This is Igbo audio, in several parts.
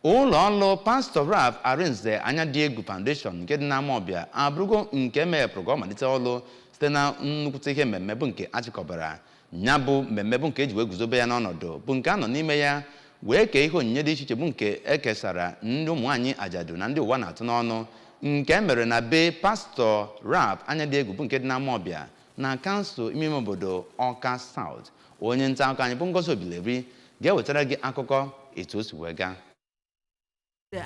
ụlọ ọrụ Pastor Ralph Arinze Anyadiegwu Foundation nke dị na Amawbia abụrụgo nke mepụrụ ka ọ malite ọrụ site na nnukwute ihe mmemme bụ nke achịkọbara. Ya bụ mmemme bụ nke eji wee guzobe ya n'ọnọdụ bụ nke a nọ n'ime ya wee kee ihe onyinye dị iche iche bụ nke ekesara ndị ụmụ nwaanyị ajadu na ndị ụwa na-atụ n'ọnụ nke mere na be Pastor Ralph Anyadiegwu bụ nke dị na Amawbia na kansụl ime obodo Ọka South. Onye nta akụkọ anyị bụ Ngozi Obileri ga-ewetara gị akụkọ etu o si wee gaa.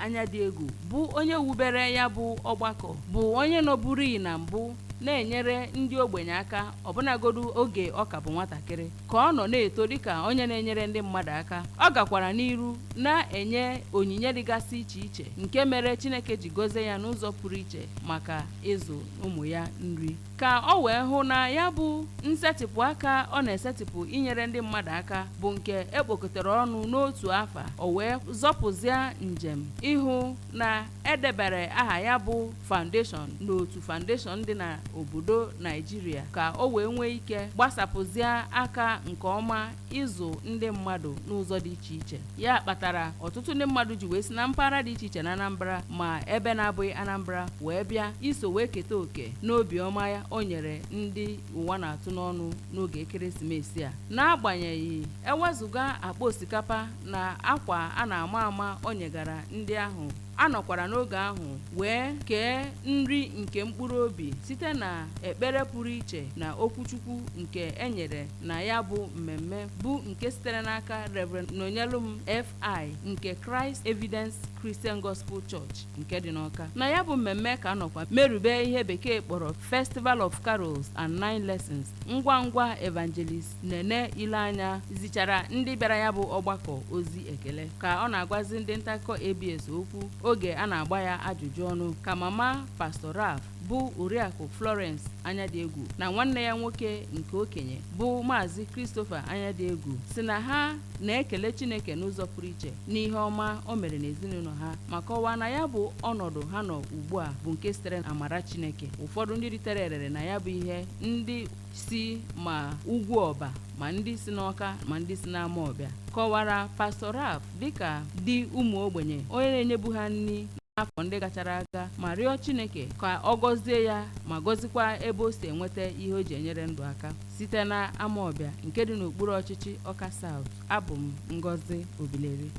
Anyadiegwu bụ onye wubere ya bụ ọgbakọ bụ onye nọburu na mbụ na-enyere ndị ogbenye aka ọbụnagodu oge ọ ka bụ nwatakịrị ka ọ nọ na-eto dịka onye na-enyere ndị mmadụ aka. Ọ gakwara n'iru na-enye onyinye dịgasị iche iche nke mere Chineke ji gozie ya n'ụzọ pụrụ iche maka ịzụ ụmụ ya nri, ka ọ wee hụ na ya bụ nsetịpụ aka ọ na-esetịpụ inyere ndị mmadụ aka bụ nke ekpokọtara ọnụ n'otu afa. O wee zọpụzia njem ịhụ na edebere aha ya bụ foundation n'otu foundation dị na obodo Naijiria ka o wee nwee ike gbasapụzie aka nke ọma ịzụ ndị mmadụ n'ụzọ dị iche iche. Ya kpatara ọtụtụ ndị mmadụ ji wee si na mpaghara dị iche iche na Anambra ma ebe na-abụghị Anambra wee bịa iso wee keta oke n'obiọma ya o nyere ndị ụwa na-atụ n'ọnụ n'oge ekeresimesi a. N'agbanyeghị ewezụga akpa osikapa na akwa a na-ama ama o nyegara ndị ahụ, anọkwara n'oge ahụ wee kee nri nke mkpụrụ obi site na ekpere pụrụ iche na okwuchukwu nke enyere na ya bụ mmemme bụ nke sitere n'aka Reverend Nonyelum F.I. nke Christ Evidence Christian Gospel Church nke dị n'Ọka. Na ya bụ mmemme ka anọkwa merube ihe bekee kpọrọ Festival of Carols and 9 Lessons. Ngwa ngwa Evangelist Nene Ileanya zichara ndị bịara ya bụ ọgbakọ ozi ekele ka ọ na-agwazi ndị nta akụkọ ABS okwu oge a na-agba ya ajụjụ ọnụ ka mama Pastor Ralph bụ Oriakụ Florence Anyadiegwu na nwanne ya nwoke nke okenye bụ Maazị Christopher Anyadiegwu si na ha na-ekele Chineke n'ụzọ pụrụ iche n'ihe ọma o mere n'ezinụlọ ha ma kọwaa na ya bụ ọnọdụ ha nọ ugbu a bụ nke sitere n'amara Chineke. Ụfọdụ ndị ritere erere na ya bụ ihe ndị si ma ugwu ọba ma ndị si n'Ọka ma ndị si n'Amawbia kọwara Pastor Ralph dịka dị ụmụ ogbenye onye na-enyebu ha nri n'afọ ndị gachara aga ma rịọ Chineke ka ọ gọzie ya ma gọzikwa ebe o si enweta ihe o ji enyere ndụ aka site na Amawbia nke dị n'okpuru ọchịchị Ọka South. Abụ m Ngozi Obileri.